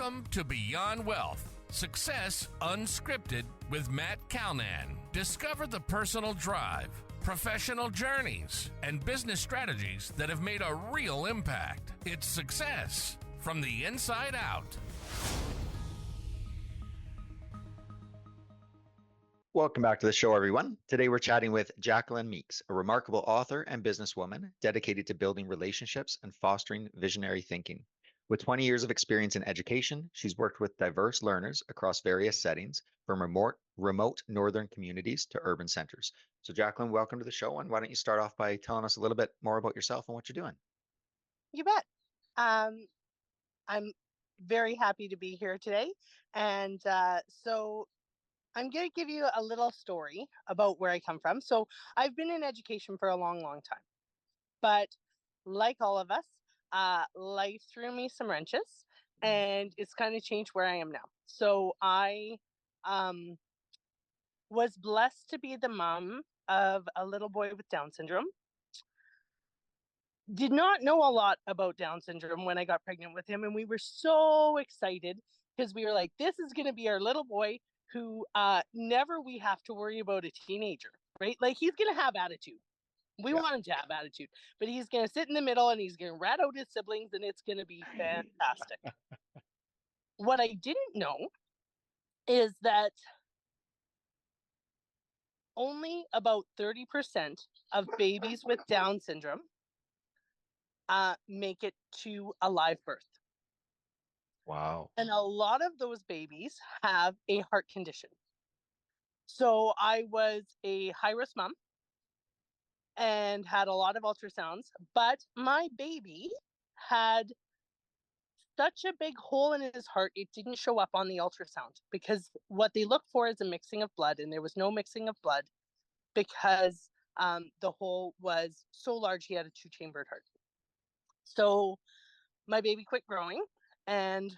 Welcome to Beyond Wealth, Success Unscripted with Matt Calnan. Discover the personal drive, professional journeys, and business strategies that have made a real impact. It's success from the inside out. Welcome back to the show, everyone. Today we're chatting with Jacqueline Meeks, a remarkable author and businesswoman dedicated to building relationships and fostering visionary thinking. With 20 years of experience in education, she's worked with diverse learners across various settings, from remote northern communities to urban centers. So Jacqueline, welcome to the show. And why don't you start off by telling us a little bit more about yourself and what you're doing? You bet. I'm very happy to be here today. And so I'm going to give you a little story about where I come from. So I've been in education for a long, long time. But like all of us, life threw me some wrenches, and it's kind of changed where I am now. So I was blessed to be the mom of a little boy with Down syndrome. Did not know a lot about Down syndrome when I got pregnant with him, and we were so excited because we were like, this is going to be our little boy who never we have to worry about a teenager, right? Like, he's going to have attitude. We want him to have attitude, but he's going to sit in the middle and he's going to rat out his siblings, and it's going to be fantastic. What I didn't know is that only about 30% of babies with Down syndrome make it to a live birth. Wow. And a lot of those babies have a heart condition. So I was a high-risk mom and had a lot of ultrasounds, but my baby had such a big hole in his heart, it didn't show up on the ultrasound, because what they look for is a mixing of blood, and there was no mixing of blood because the hole was so large he had a 2-chambered heart. So my baby quit growing and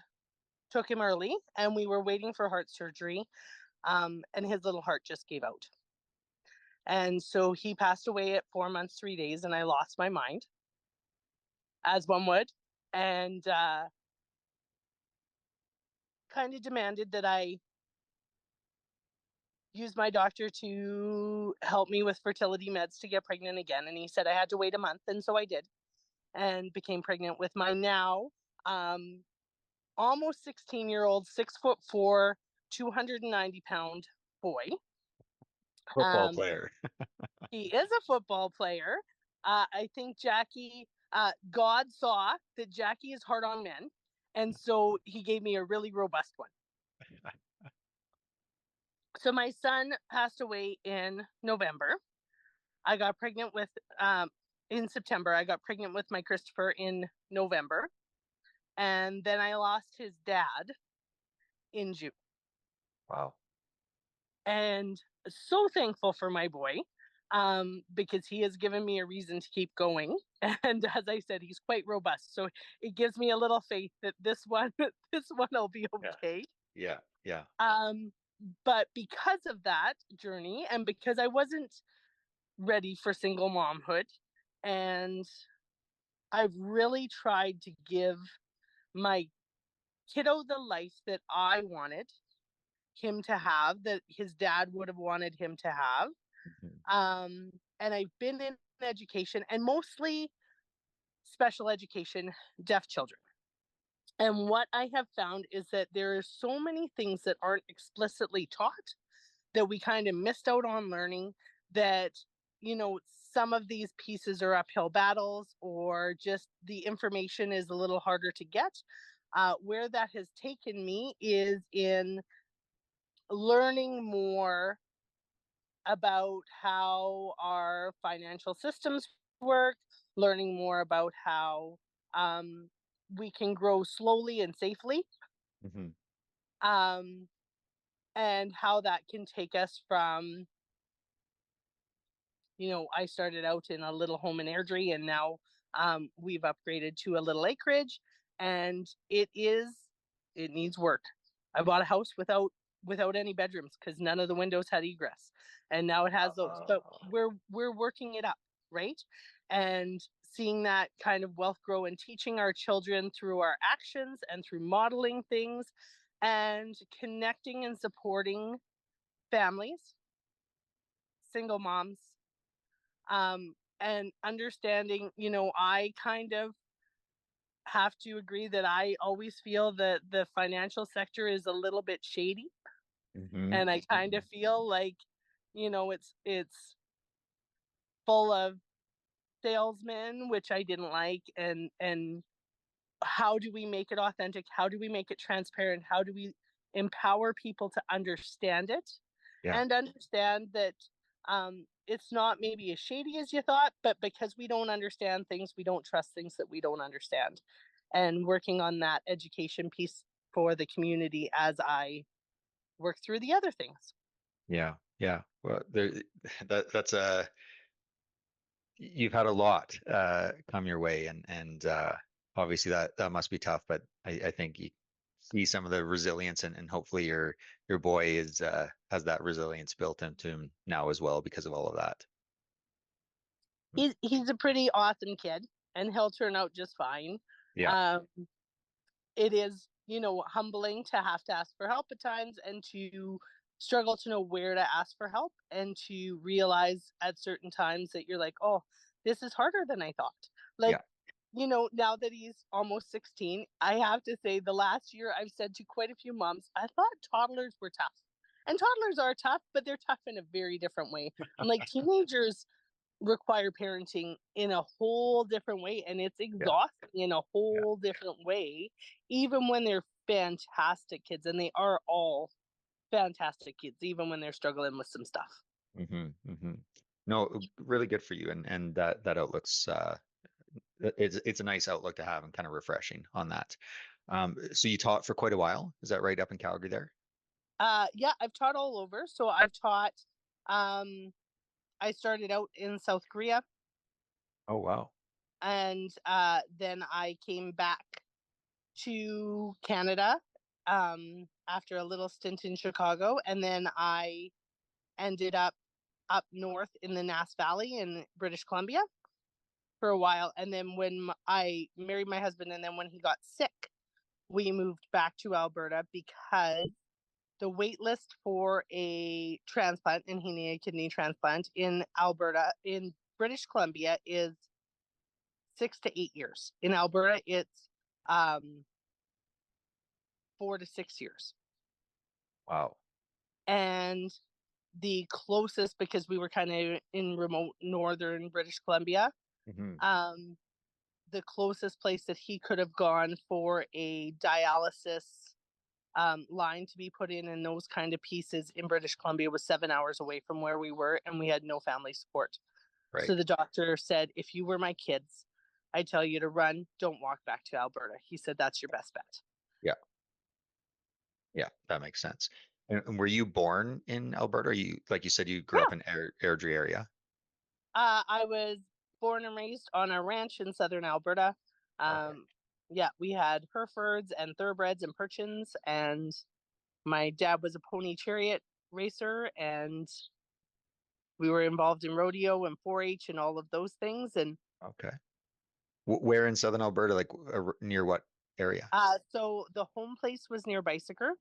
took him early, and we were waiting for heart surgery, and his little heart just gave out. And so he passed away at 4 months, 3 days, and I lost my mind, as one would, and kind of demanded that I use my doctor to help me with fertility meds to get pregnant again. And he said I had to wait a month, and so I did, and became pregnant with my now almost 16-year-old, 6'4", 290-pound boy. Football player. He is a football player. I think God saw that Jackie is hard on men, and so he gave me a really robust one. So my son passed away in November. I got pregnant with, in September, I got pregnant with my Christopher in November. And then I lost his dad in June. Wow. And so thankful for my boy, because he has given me a reason to keep going. And as I said, he's quite robust. So it gives me a little faith that this one will be okay. Yeah. But because of that journey, and because I wasn't ready for single momhood, and I've really tried to give my kiddo the life that I wanted him to have, that his dad would have wanted him to have. Mm-hmm. And I've been in education, and mostly special education, deaf children. And what I have found is that there are so many things that aren't explicitly taught that we kind of missed out on learning, that, you know, some of these pieces are uphill battles, or just the information is a little harder to get. Where that has taken me is in learning more about how our financial systems work, learning more about how we can grow slowly and safely, mm-hmm. And how that can take us from, you know, I started out in a little home in Airdrie, and now we've upgraded to a little acreage, and it needs work. I bought a house without any bedrooms because none of the windows had egress, and now it has those. But we're working it up, right? And seeing that kind of wealth grow and teaching our children through our actions and through modeling things and connecting and supporting families, single moms, and understanding, I kind of have to agree that I always feel that the financial sector is a little bit shady. And I kind of feel like, it's full of salesmen, which I didn't like. And how do we make it authentic? How do we make it transparent? How do we empower people to understand it and understand that it's not maybe as shady as you thought, but because we don't understand things, we don't trust things that we don't understand. And working on that education piece for the community as I work through the other things. Yeah. Well, that's you've had a lot come your way, and obviously that must be tough. But I think you see some of the resilience, and hopefully your boy has that resilience built into him now as well because of all of that. He's a pretty awesome kid, and he'll turn out just fine. Yeah. It is, humbling to have to ask for help at times and to struggle to know where to ask for help and to realize at certain times that you're like, oh, this is harder than I thought. Like, now that he's almost 16, I have to say the last year I've said to quite a few moms, I thought toddlers were tough. And toddlers are tough, but they're tough in a very different way. I'm like, teenagers require parenting in a whole different way, and it's exhausting in a whole different way, even when they're fantastic kids, and they are all fantastic kids, even when they're struggling with some stuff. No, really good for you, and that outlook's it's a nice outlook to have and kind of refreshing on that. So you taught for quite a while, is that right, up in Calgary there? Yeah, I've taught all over. So I've taught I started out in South Korea. Oh, wow. And then I came back to Canada after a little stint in Chicago. And then I ended up north in the Nass Valley in British Columbia for a while. And then when I married my husband, and then when he got sick, we moved back to Alberta because the wait list for a transplant, and he needed a kidney transplant in Alberta, in British Columbia, is 6 to 8 years. In Alberta, it's 4 to 6 years. Wow. And the closest, because we were kind of in remote northern British Columbia, the closest place that he could have gone for a dialysis line to be put in and those kind of pieces in British Columbia was 7 hours away from where we were, and we had no family support. Right. So the doctor said, if you were my kids, I tell you to run, don't walk back to Alberta. He said, that's your best bet. Yeah, that makes sense. And were you born in Alberta? Or like you said, you grew up in Airdrie area? I was born and raised on a ranch in southern Alberta. Yeah, we had Herefords and Thoroughbreds and Perchins, and my dad was a pony chariot racer, and we were involved in rodeo and 4-H and all of those things. And Okay. Where in southern Alberta, like near what area? So the home place was near Bicycle.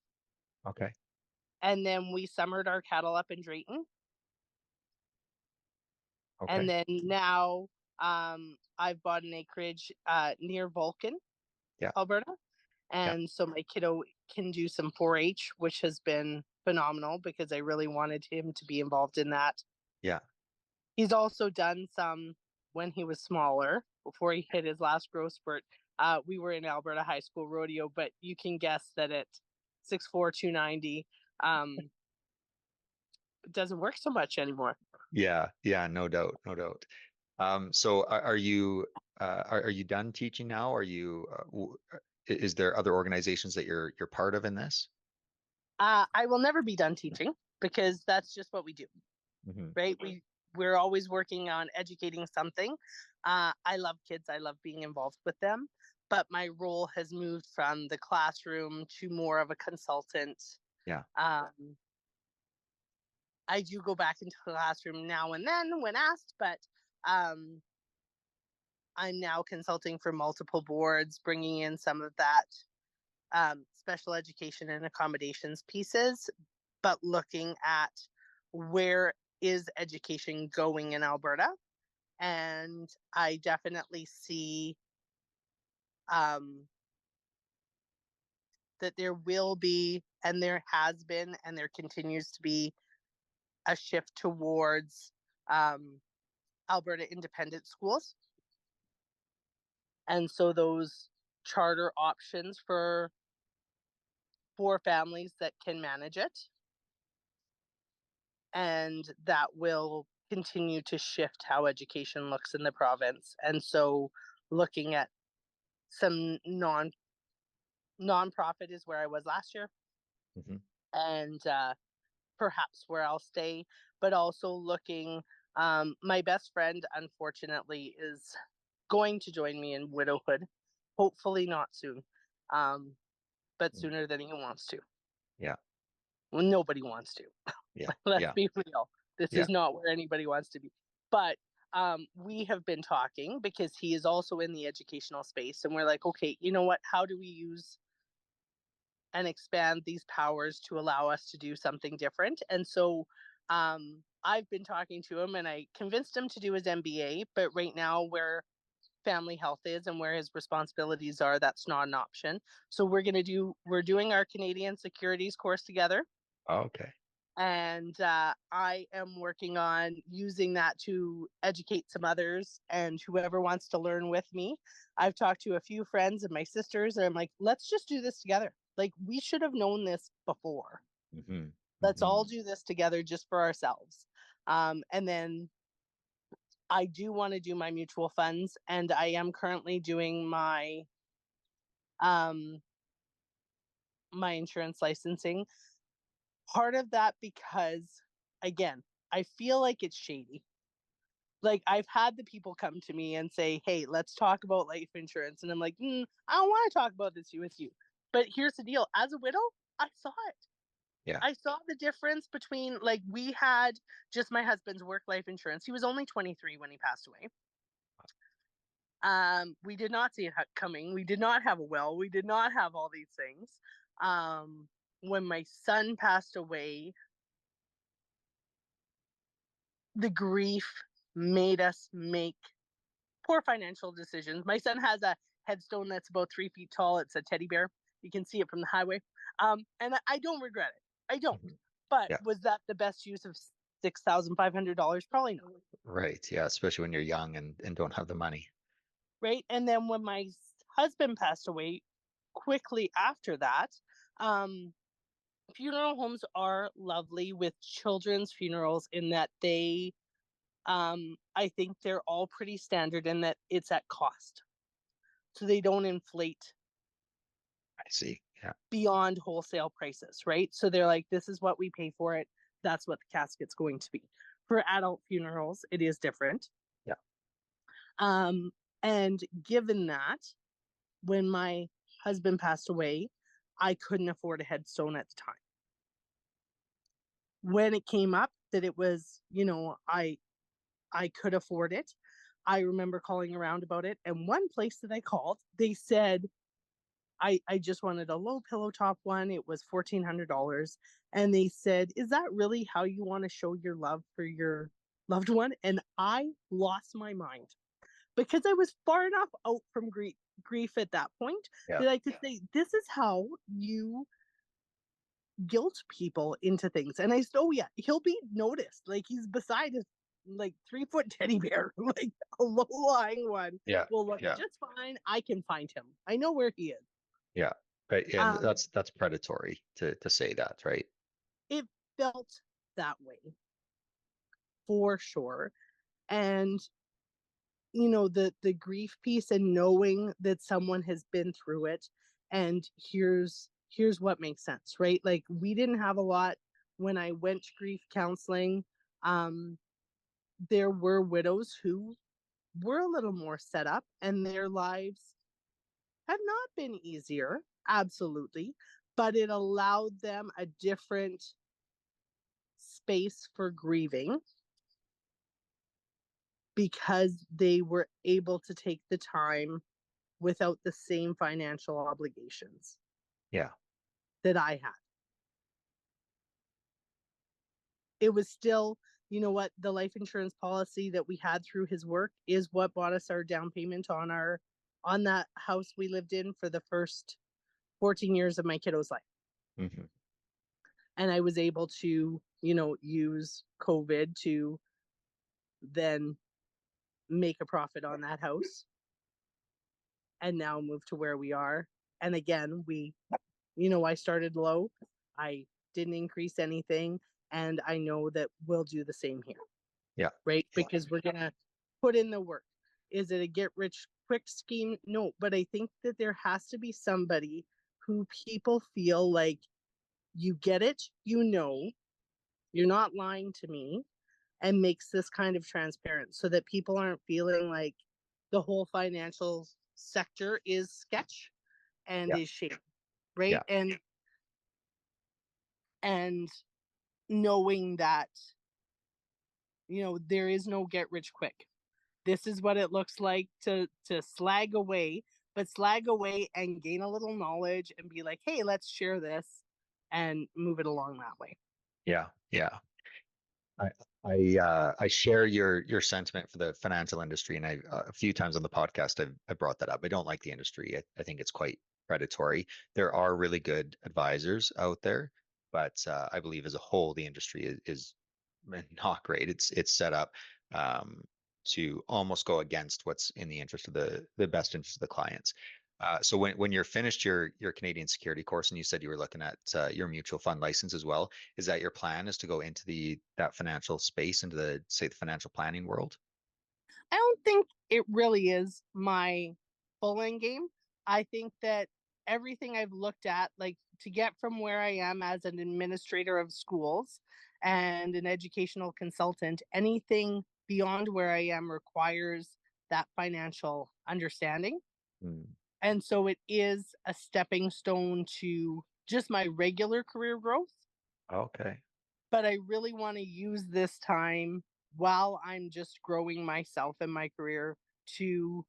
Okay. And then we summered our cattle up in Drayton. Okay. And then now I've bought an acreage near Vulcan, Alberta. And so my kiddo can do some 4-H, which has been phenomenal because I really wanted him to be involved in that. Yeah. He's also done some when he was smaller, before he hit his last growth spurt. We were in Alberta High School Rodeo, but you can guess that at 6'4", 290, it doesn't work so much anymore. Yeah, no doubt. So are you done teaching now? Are you is there other organizations that you're part of in this? I will never be done teaching because that's just what we do. Right? We're always working on educating something. I love kids. I love being involved with them. But my role has moved from the classroom to more of a consultant. Yeah. I do go back into the classroom now and then when asked, but I'm now consulting for multiple boards, bringing in some of that special education and accommodations pieces, but looking at where is education going in Alberta. And I definitely see that there will be, and there has been, and there continues to be a shift towards Alberta independent schools. And so those charter options for families that can manage it. And that will continue to shift how education looks in the province. And so looking at some nonprofit is where I was last year. Mm-hmm. And perhaps where I'll stay, but also looking, my best friend, unfortunately, is going to join me in widowhood. Hopefully not soon, but sooner than he wants to. Yeah. Well, nobody wants to. Yeah. Let's be real. This Yeah. is not where anybody wants to be. But we have been talking because he is also in the educational space. And we're like, okay, you know what? How do we use and expand these powers to allow us to do something different? And so I've been talking to him and I convinced him to do his MBA. But right now, where family health is and where his responsibilities are, that's not an option. So we're doing our Canadian securities course together. Oh, okay. And I am working on using that to educate some others and whoever wants to learn with me. I've talked to a few friends and my sisters, and I'm like, let's just do this together. Like, we should have known this before. Mm-hmm. Let's all do this together just for ourselves. And then I do want to do my mutual funds, and I am currently doing my my insurance licensing. Part of that because, again, I feel like it's shady. Like, I've had the people come to me and say, hey, let's talk about life insurance. And I'm like, I don't want to talk about this with you. But here's the deal. As a widow, I saw it. Yeah. I saw the difference between, like, we had just my husband's work life insurance. He was only 23 when he passed away. We did not see it coming. We did not have a will. We did not have all these things. When my son passed away, the grief made us make poor financial decisions. My son has a headstone that's about 3 feet tall. It's a teddy bear. You can see it from the highway. And I don't regret it. I don't. But Yeah. was that the best use of $6,500? Probably not. Right. Yeah. Especially when you're young and don't have the money. Right. And then when my husband passed away, quickly after that, funeral homes are lovely with children's funerals in that they, I think they're all pretty standard in that it's at cost. So they don't inflate I see. Yeah. beyond wholesale prices, right? So they're like, this is what we pay for it. That's what the casket's going to be. For adult funerals, it is different. Yeah. And given that, when my husband passed away, I couldn't afford a headstone at the time. When it came up that it was, I could afford it, I remember calling around about it. And one place that I called, they said, I just wanted a low pillow top one. It was $1,400. And they said, is that really how you want to show your love for your loved one? And I lost my mind because I was far enough out from grief at that point that I could say, this is how you guilt people into things. And I said, oh yeah, he'll be noticed. Like, he's beside his 3-foot teddy bear, like a low lying one. Yeah. Will look just fine. I can find him. I know where he is. Yeah. Right. And that's predatory to say that, right? It felt that way for sure. And the grief piece and knowing that someone has been through it, and here's what makes sense, right? Like, we didn't have a lot when I went to grief counseling. There were widows who were a little more set up, and their lives have not been easier, absolutely, but it allowed them a different space for grieving because they were able to take the time without the same financial obligations Yeah. that I had. It was still, you know what, the life insurance policy that we had through his work is what bought us our down payment on that house we lived in for the first 14 years of my kiddo's life. Mm-hmm. And I was able to, use COVID to then make a profit on that house and now move to where we are. And again, I started low. I didn't increase anything. And I know that we'll do the same here. Yeah. Right? Because we're going to put in the work. Is it a get rich quick scheme? No, but I think that there has to be somebody who people feel like you get it, you're not lying to me, and makes this kind of transparent so that people aren't feeling like the whole financial sector is sketch and Yeah. is shady, right? Yeah. And knowing that, there is no get rich quick. This is what it looks like to slag away, but slag away and gain a little knowledge and be like, hey, let's share this and move it along that way. Yeah. Yeah. I share your sentiment for the financial industry, and I a few times on the podcast I brought that up. I don't like the industry. I think it's quite predatory. There are really good advisors out there, but I believe as a whole the industry is not great. It's set up to almost go against what's in the interest of the best interest of the clients. So when you're finished your Canadian security course, and you said you were looking at your mutual fund license as well, is that your plan, is to go into that financial space, into the financial planning world? I don't think it really is my full end game. I think that everything I've looked at, like to get from where I am as an administrator of schools and an educational consultant, anything beyond where I am requires that financial understanding. Mm. And so it is a stepping stone to just my regular career growth. Okay. But I really want to use this time while I'm just growing myself and my career to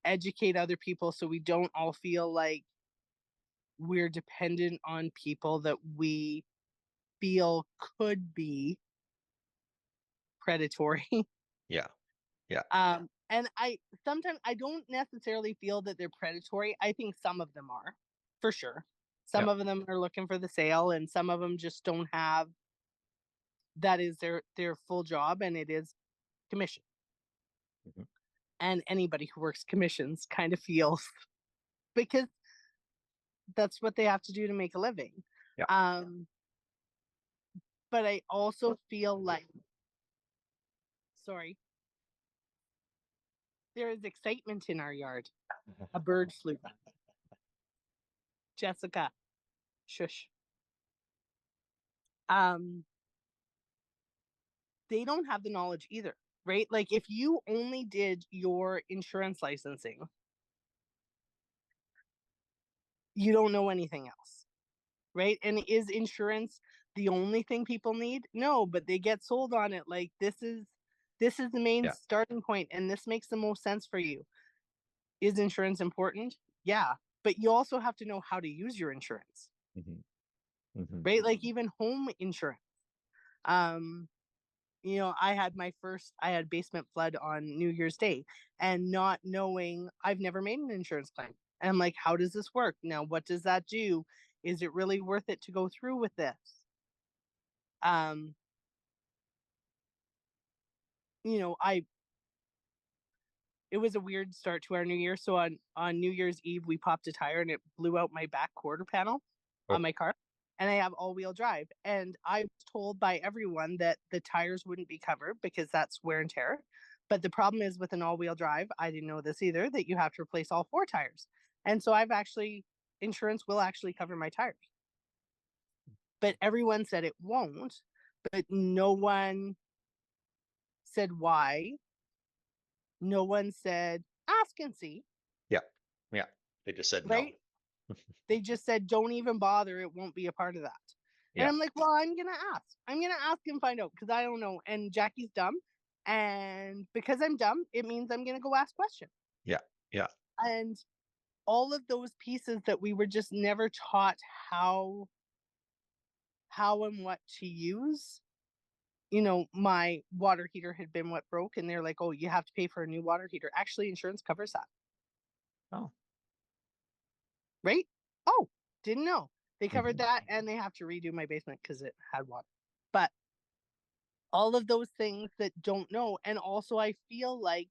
educate other people so we don't all feel like we're dependent on people that we feel could be predatory. Yeah. Yeah. And I sometimes I don't necessarily feel that they're predatory. I think some of them are, for sure. Yeah. Some of them are looking for the sale, and some of them just don't have that is their full job, and it is commission. Mhm. And anybody who works commissions kind of feels because that's what they have to do to make a living. Yeah. But I also feel like, sorry, there is excitement in our yard. A bird flew. Jessica, shush. They don't have the knowledge either, right? Like if you only did your insurance licensing, you don't know anything else, right? And is insurance the only thing people need? No, but they get sold on it like this is the main Yeah. starting point, and this makes the most sense for you. Is insurance important? Yeah, but you also have to know how to use your insurance. Mm-hmm. Mm-hmm. Right? Like even home insurance. I had basement flood on New Year's Day, and not knowing, I've never made an insurance claim. And I'm like, how does this work? Now, what does that do? Is it really worth it to go through with this? Um, it was a weird start to our new year. So on New Year's Eve, we popped a tire and it blew out my back quarter panel on my car. And I have all-wheel drive. And I was told by everyone that the tires wouldn't be covered because that's wear and tear. But the problem is with an all-wheel drive, I didn't know this either, that you have to replace all 4 tires. And so insurance will actually cover my tires. But everyone said it won't. But no one said why. No one said, ask and see. Yeah. Yeah. They just said right? no. They just said, don't even bother. It won't be a part of that. Yeah. And I'm like, well, I'm going to ask. I'm going to ask and find out because I don't know. And Jackie's dumb. And because I'm dumb, it means I'm going to go ask questions. Yeah. Yeah. And all of those pieces that we were just never taught how and what to use. You know, my water heater had been what broke, and they're like, oh, you have to pay for a new water heater. Actually, insurance covers that. Oh. Right? Oh, didn't know. They covered Mhm. that, and they have to redo my basement because it had water. But all of those things that don't know. And also I feel like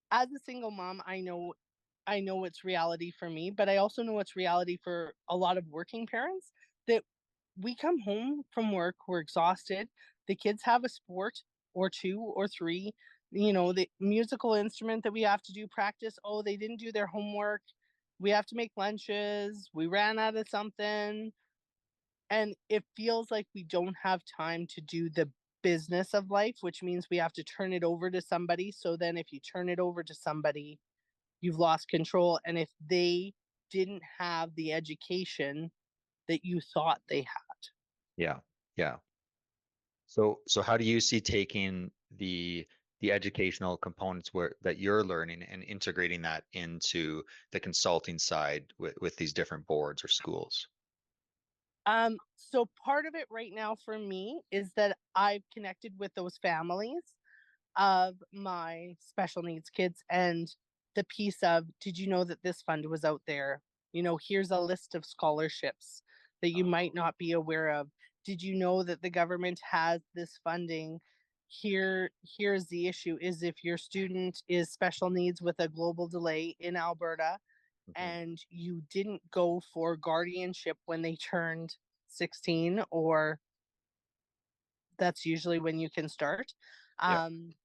as a single mom, I know it's reality for me, but I also know it's reality for a lot of working parents that we come home from work, we're exhausted. The kids have a sport or two or three, you know, the musical instrument that we have to do practice. Oh, they didn't do their homework. We have to make lunches. We ran out of something. And it feels like we don't have time to do the business of life, which means we have to turn it over to somebody. So then if you turn it over to somebody, you've lost control. And if they didn't have the education that you thought they had. Yeah. Yeah. So how do you see taking the educational components where that you're learning and integrating that into the consulting side with these different boards or schools? So part of it right now for me is that I've connected with those families of my special needs kids, and the piece of, did you know that this fund was out there? You know, here's a list of scholarships that you might not be aware of. Did you know that the government has this funding? Here's the issue is if your student is special needs with a global delay in Alberta Mhm. and you didn't go for guardianship when they turned 16, or that's usually when you can start. Yeah. Um,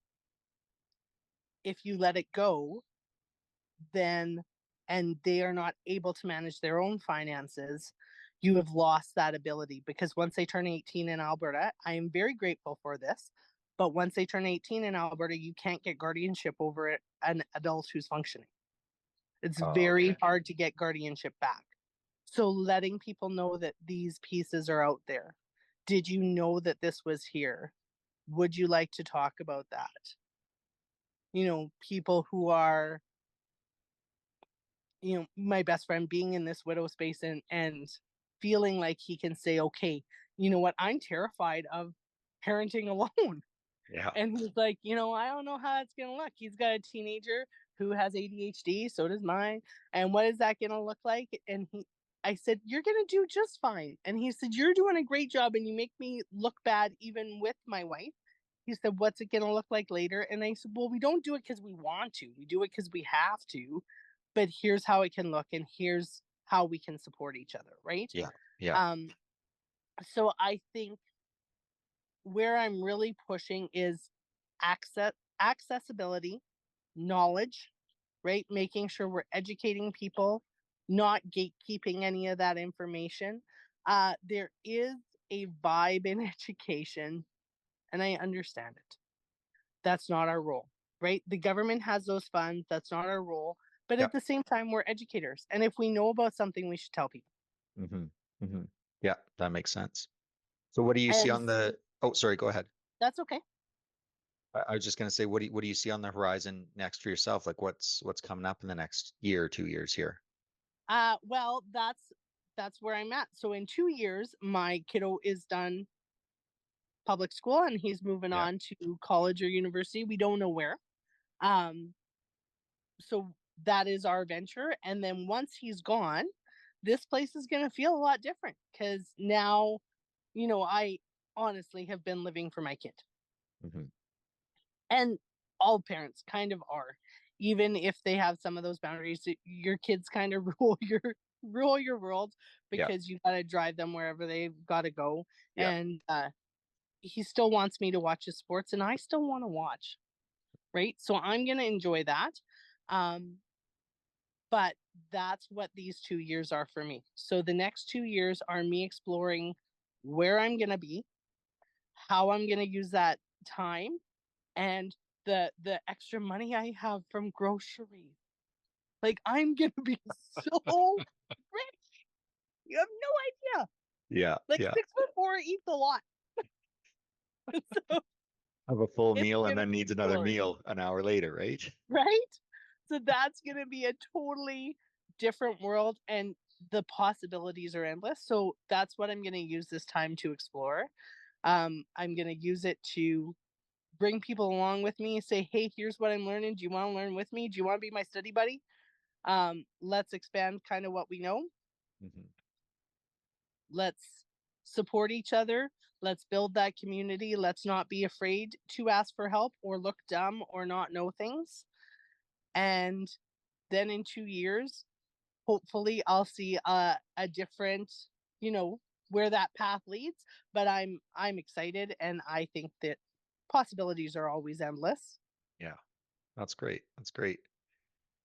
if you let it go, then and they are not able to manage their own finances, you have lost that ability, because once they turn 18 in Alberta, I am very grateful for this, but once they turn 18 in Alberta, you can't get guardianship over an adult who's functioning. It's Oh, very okay. hard to get guardianship back. So letting people know that these pieces are out there. Did you know that this was here? Would you like to talk about that? You know, people who are, you know, my best friend being in this widow space and feeling like he can say, okay, you know what, I'm terrified of parenting alone. Yeah. And he's like, you know, I don't know how it's gonna look. He's got a teenager who has ADHD, so does mine. And what is that gonna look like? And I said, you're gonna do just fine. And he said, you're doing a great job and you make me look bad even with my wife. He said, what's it gonna look like later? And I said, well, we don't do it because we want to. We do it because we have to. But here's how it can look, and here's how we can support each other, right? Yeah. Yeah. Um, so I think where I'm really pushing is accessibility, knowledge, right? Making sure we're educating people, not gatekeeping any of that information. There is a vibe in education, and I understand it. That's not our role, right? The government has those funds. That's not our role. But Yeah. at the same time, we're educators. And if we know about something, we should tell people. Hmm. Hmm. Yeah, that makes sense. So what do you see And on the, oh, sorry, go ahead. that's okay. I was just going to say, what do you see on the horizon next for yourself? Like what's coming up in the next year or 2 years here? Well, that's where I'm at. So in 2 years, my kiddo is done public school and he's moving Yeah. on to college or university. We don't know where. Um, so that is our venture. And then once he's gone, this place is going to feel a lot different because now, you know, I honestly have been living for my kid. Hmm. And all parents kind of are, even if they have some of those boundaries. Your kids kind of rule your world Yeah. because you got to drive them wherever they've got to go. Yeah. And he still wants me to watch his sports, and I still want to watch, right? So I'm going to enjoy that. um but that's what these 2 years are for me. So the next 2 years are me exploring where I'm going to be, how I'm going to use that time, and the extra money I have from groceries. Like I'm gonna be so rich. You have no idea. Yeah. Like Yeah. 6'4" eats a lot. So Of a full It's meal and gonna then be needs another glorious. meal an hour later, right? Right? So that's going to be a totally different world, and the possibilities are endless. So that's what I'm going to use this time to explore. I'm going to use it to bring people along with me, say, hey, here's what I'm learning. Do you want to learn with me? Do you want to be my study buddy? Let's expand kind of what we know. Mhm. Let's support each other. Let's build that community. Let's not be afraid to ask for help or look dumb or not know things. And then in 2 years, hopefully I'll see a different, you know, where that path leads. But I'm excited, and I think that possibilities are always endless. Yeah, that's great. That's great.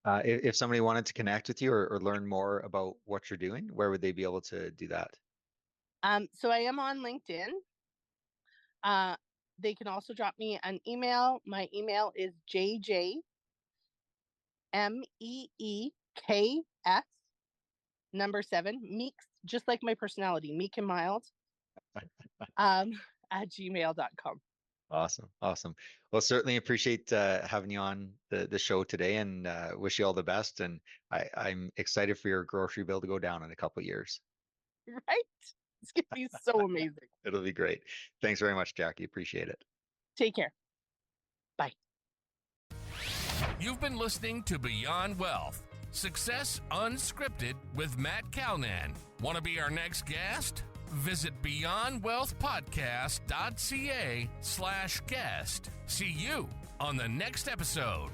If somebody wanted to connect with you or learn more about what you're doing, where would they be able to do that? So I am on LinkedIn. They can also drop me an email. My email is JJMeeks7, Meeks, just like my personality, meek and mild, um, at gmail.com. Awesome. Awesome. Well, certainly appreciate having you on the show today and wish you all the best. And I'm excited for your grocery bill to go down in a couple of years. Right? It's going to be so amazing. It'll be great. Thanks very much, Jackie. Appreciate it. Take care. Bye. You've been listening to Beyond Wealth, Success Unscripted with Matt Calnan. Want to be our next guest? Visit beyondwealthpodcast.ca/guest. See you on the next episode.